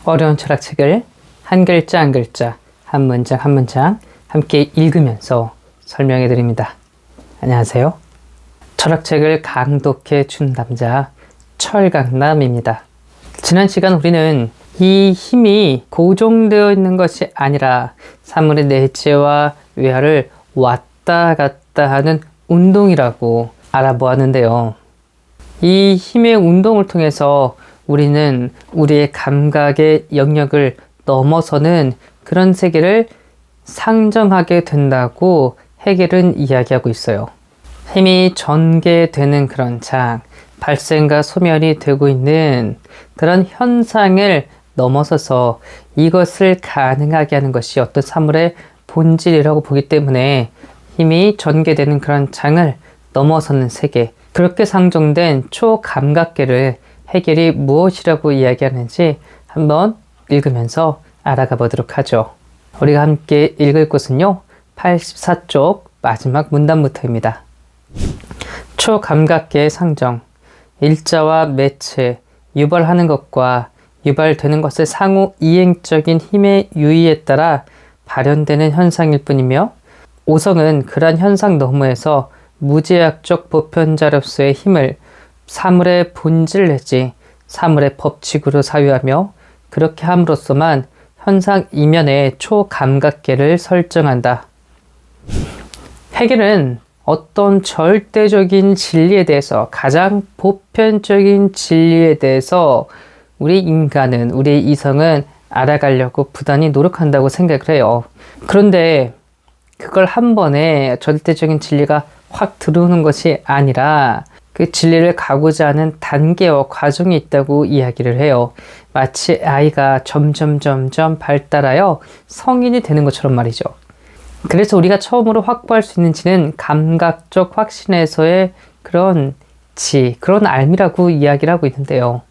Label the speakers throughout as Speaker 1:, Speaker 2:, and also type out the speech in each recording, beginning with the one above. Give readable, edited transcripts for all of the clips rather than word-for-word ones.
Speaker 1: 어려운 철학책을 한 글자 한 글자, 한 문장 한 문장 함께 읽으면서 설명해 드립니다. 안녕하세요. 철학책을 강독해 준 남자 철강남입니다. 지난 시간 우리는 이 힘이 고정되어 있는 것이 아니라 사물의 내재와 외화를 왔다 갔다 하는 운동이라고 알아보았는데요. 이 힘의 운동을 통해서 우리는 우리의 감각의 영역을 넘어서는 그런 세계를 상정하게 된다고 헤겔은 이야기하고 있어요. 힘이 전개되는 그런 장, 발생과 소멸이 되고 있는 그런 현상을 넘어서서 이것을 가능하게 하는 것이 어떤 사물의 본질이라고 보기 때문에 힘이 전개되는 그런 장을 넘어서는 세계, 그렇게 상정된 초감각계를 헤겔이 무엇이라고 이야기하는지 한번 읽으면서 알아가 보도록 하죠. 우리가 함께 읽을 곳은요, 84쪽 마지막 문단부터입니다. 초감각계의 상정, 일자와 매체, 유발하는 것과 유발되는 것의 상호 이행적인 힘의 유의에 따라 발현되는 현상일 뿐이며, 오성은 그러한 현상 너머에서 무제약적 보편자로서의 힘을 사물의 본질 내지 사물의 법칙으로 사유하며 그렇게 함으로써만 현상 이면의 초감각계를 설정한다. 헤겔은 어떤 절대적인 진리에 대해서, 가장 보편적인 진리에 대해서 우리 인간은, 우리 이성은 알아가려고 부단히 노력한다고 생각을 해요. 그런데 그걸 한 번에 절대적인 진리가 확 들어오는 것이 아니라 그 진리를 가고자 하는 단계와 과정이 있다고 이야기를 해요. 마치 아이가 점점 발달하여 성인이 되는 것처럼 말이죠. 그래서 우리가 처음으로 확보할 수 있는 지는 감각적 확신에서의 그런 그런 알미라고 이야기를 하고 있는데요.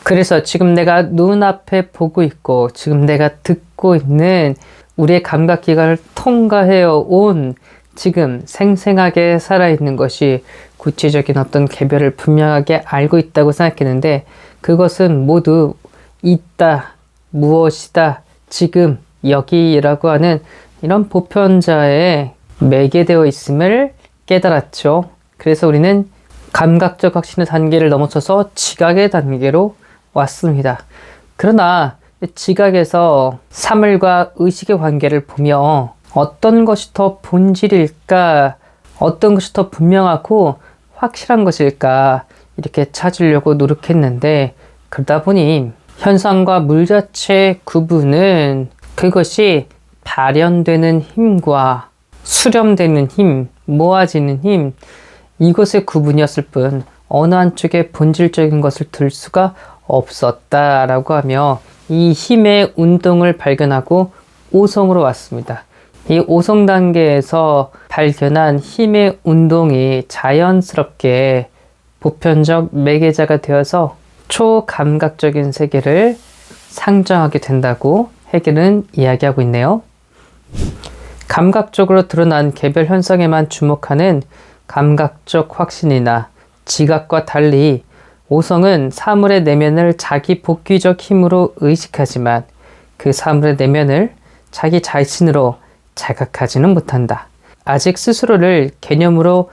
Speaker 1: 그래서 지금 내가 눈앞에 보고 있고 지금 내가 듣고 있는 우리의 감각기관을 통과해어 온 지금 생생하게 살아있는 것이 구체적인 어떤 개별을 분명하게 알고 있다고 생각했는데, 그것은 모두 있다, 무엇이다, 지금, 여기라고 하는 이런 보편자에 매개되어 있음을 깨달았죠. 그래서 우리는 감각적 확신의 단계를 넘어서서 지각의 단계로 왔습니다. 그러나 지각에서 사물과 의식의 관계를 보며 어떤 것이 더 본질일까, 어떤 것이 더 분명하고 확실한 것일까 이렇게 찾으려고 노력했는데, 그러다 보니 현상과 물 자체의 구분은 그것이 발현되는 힘과 수렴되는 힘, 모아지는 힘, 이것의 구분이었을 뿐 어느 한쪽에 본질적인 것을 들 수가 없었다라고 하며 이 힘의 운동을 발견하고 오성으로 왔습니다. 이 오성 단계에서 발견한 힘의 운동이 자연스럽게 보편적 매개자가 되어서 초감각적인 세계를 상정하게 된다고 헤겔은 이야기하고 있네요. 감각적으로 드러난 개별 현상에만 주목하는 감각적 확신이나 지각과 달리 오성은 사물의 내면을 자기 복귀적 힘으로 의식하지만 그 사물의 내면을 자기 자신으로 자각하지는 못한다. 아직 스스로를 개념으로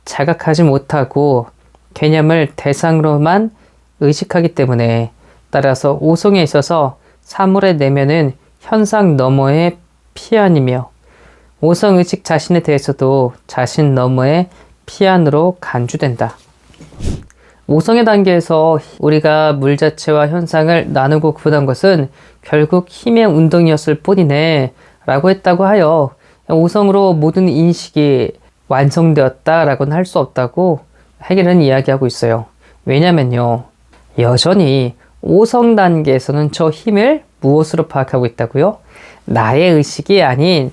Speaker 1: 자각하지 못하고 개념을 대상으로만 의식하기 때문에, 따라서 오성에 있어서 사물의 내면은 현상 너머의 피안이며 오성의식 자신에 대해서도 자신 너머의 피안으로 간주된다. 오성의 단계에서 우리가 물 자체와 현상을 나누고 구분한 것은 결국 힘의 운동이었을 뿐이네 라고 했다고 하여 오성으로 모든 인식이 완성되었다라고는 할 수 없다고 헤겔은 이야기하고 있어요. 왜냐면요, 여전히 오성 단계에서는 저 힘을 무엇으로 파악하고 있다고요? 나의 의식이 아닌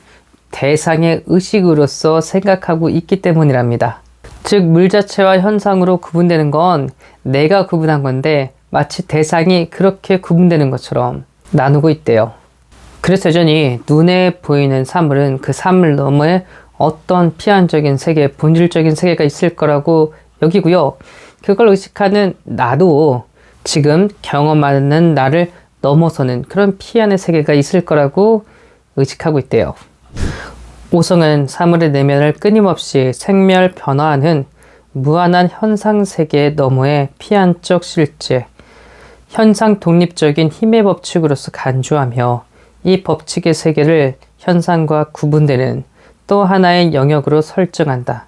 Speaker 1: 대상의 의식으로서 생각하고 있기 때문이랍니다. 즉, 물 자체와 현상으로 구분되는 건 내가 구분한 건데 마치 대상이 그렇게 구분되는 것처럼 나누고 있대요. 그래서 여전히 눈에 보이는 사물은 그 사물 너머에 어떤 피안적인 세계, 본질적인 세계가 있을 거라고 여기고요. 그걸 의식하는 나도 지금 경험하는 나를 넘어서는 그런 피안의 세계가 있을 거라고 의식하고 있대요. 오성은 사물의 내면을 끊임없이 생멸 변화하는 무한한 현상 세계 너머의 피안적 실제, 현상 독립적인 힘의 법칙으로서 간주하며 이 법칙의 세계를 현상과 구분되는 또 하나의 영역으로 설정한다.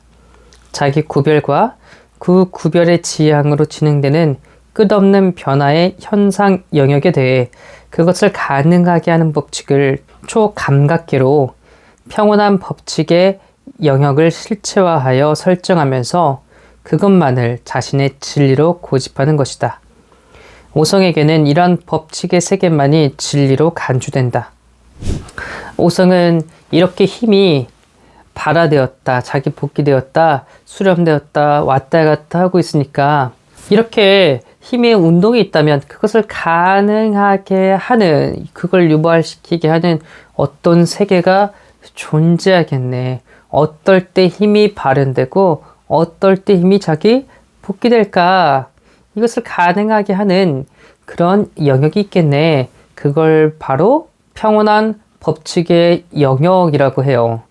Speaker 1: 자기 구별과 그 구별의 지향으로 진행되는 끝없는 변화의 현상 영역에 대해 그것을 가능하게 하는 법칙을 초감각계로 평온한 법칙의 영역을 실체화하여 설정하면서 그것만을 자신의 진리로 고집하는 것이다. 오성에게는 이런 법칙의 세계만이 진리로 간주된다. 오성은 이렇게 힘이 발화되었다, 자기 복귀되었다, 수렴되었다, 왔다 갔다 하고 있으니까 이렇게 힘의 운동이 있다면 그것을 가능하게 하는, 그걸 유발시키게 하는 어떤 세계가 존재하겠네. 어떨 때 힘이 발현되고 어떨 때 힘이 자기 복귀될까? 이것을 가능하게 하는 그런 영역이 있겠네. 그걸 바로 평온한 법칙의 영역이라고 해요.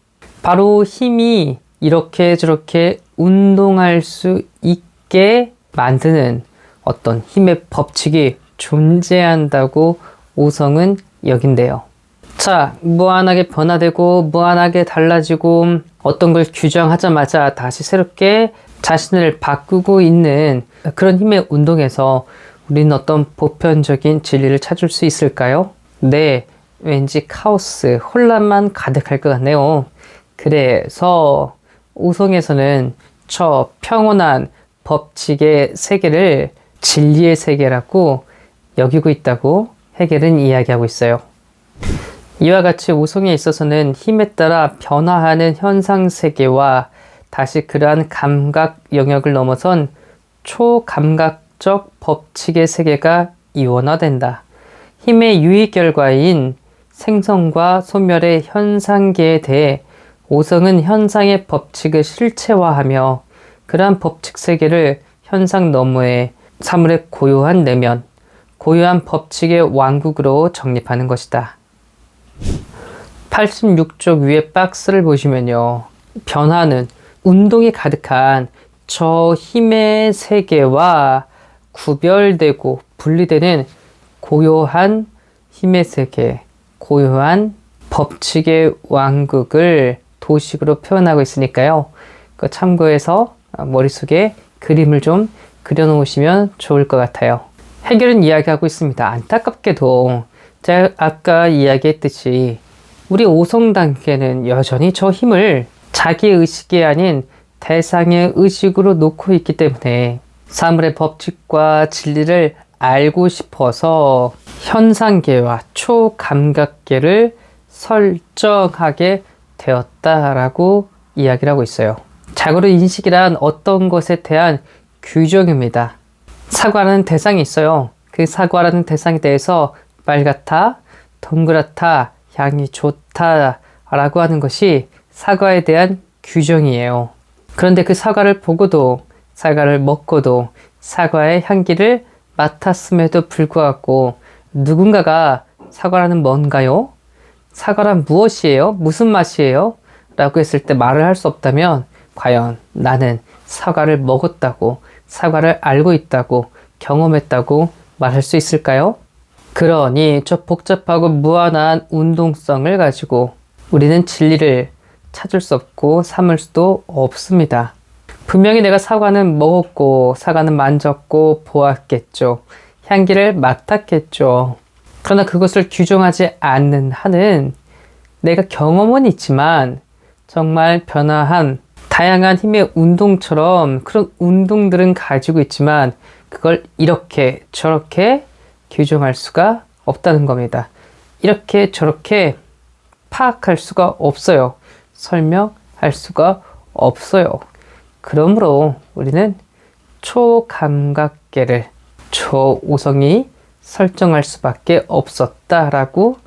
Speaker 1: 바로 힘이 이렇게 저렇게 운동할 수 있게 만드는 어떤 힘의 법칙이 존재한다고 오성은 여긴대요. 자, 무한하게 변화되고 무한하게 달라지고 어떤 걸 규정하자마자 다시 새롭게 자신을 바꾸고 있는 그런 힘의 운동에서 우리는 어떤 보편적인 진리를 찾을 수 있을까요? 네, 왠지 카오스, 혼란만 가득할 것 같네요. 그래서 오성에서는 저 평온한 법칙의 세계를 진리의 세계라고 여기고 있다고 해겔은 이야기하고 있어요. 이와 같이 오성에 있어서는 힘에 따라 변화하는 현상 세계와 다시 그러한 감각 영역을 넘어선 초감각적 법칙의 세계가 이원화된다. 힘의 유의 결과인 생성과 소멸의 현상계에 대해 오성은 현상의 법칙을 실체화하며 그러한 법칙 세계를 현상 너머의 사물의 고요한 내면, 고요한 법칙의 왕국으로 정립하는 것이다. 86쪽 위에 박스를 보시면요. 변화는 운동이 가득한 저 힘의 세계와 구별되고 분리되는 고요한 힘의 세계, 고요한 법칙의 왕국을 도식으로 표현하고 있으니까요. 참고해서 머릿속에 그림을 좀 그려놓으시면 좋을 것 같아요. 해결은 이야기하고 있습니다. 안타깝게도 제가 아까 이야기했듯이 우리 오성 단계는 여전히 저 힘을 자기 의식이 아닌 대상의 의식으로 놓고 있기 때문에 사물의 법칙과 진리를 알고 싶어서 현상계와 초감각계를 설정하게 되었다라고 이야기를 하고 있어요. 자고로 인식이란 어떤 것에 대한 규정입니다. 사과라는 대상이 있어요. 그 사과라는 대상에 대해서 빨갛다, 동그랗다, 향이 좋다 라고 하는 것이 사과에 대한 규정이에요. 그런데 그 사과를 보고도, 사과를 먹고도 사과의 향기를 맡았음에도 불구하고 누군가가 사과라는 뭔가요? 사과란 무엇이에요? 무슨 맛이에요? 라고 했을 때 말을 할 수 없다면 과연 나는 사과를 먹었다고, 사과를 알고 있다고, 경험했다고 말할 수 있을까요? 그러니 저 복잡하고 무한한 운동성을 가지고 우리는 진리를 찾을 수 없고 삼을 수도 없습니다. 분명히 내가 사과는 먹었고 사과는 만졌고 보았겠죠. 향기를 맡았겠죠. 그러나 그것을 규정하지 않는 한은 내가 경험은 있지만 정말 변화한 다양한 힘의 운동처럼 그런 운동들은 가지고 있지만 그걸 이렇게 저렇게 규정할 수가 없다는 겁니다. 이렇게 저렇게 파악할 수가 없어요. 설명할 수가 없어요. 그러므로 우리는 초감각계를 초오성이 설정할 수밖에 없었다라고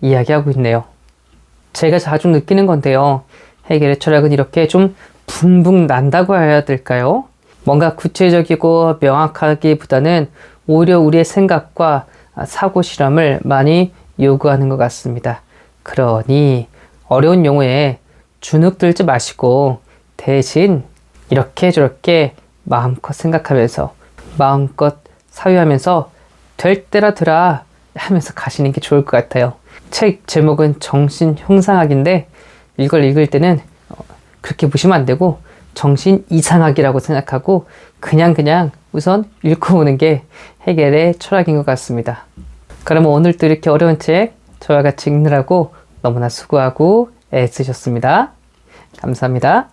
Speaker 1: 이야기하고 있네요. 제가 자주 느끼는 건데요. 해겔의 철학은 이렇게 좀 붕붕 난다고 해야 될까요? 뭔가 구체적이고 명확하기보다는 오히려 우리의 생각과 사고 실험을 많이 요구하는 것 같습니다. 그러니 어려운 용어에 주눅 들지 마시고 대신 이렇게 저렇게 마음껏 생각하면서 마음껏 사유하면서 될 때라 되라 하면서 가시는 게 좋을 것 같아요. 책 제목은 정신형상학인데 이걸 읽을 때는 그렇게 보시면 안 되고 정신 이상학이라고 생각하고 그냥 우선 읽고 오는 게 해겔의 철학인 것 같습니다. 그러면 오늘도 이렇게 어려운 책 저와 같이 읽느라고 너무나 수고하고 애쓰셨습니다. 감사합니다.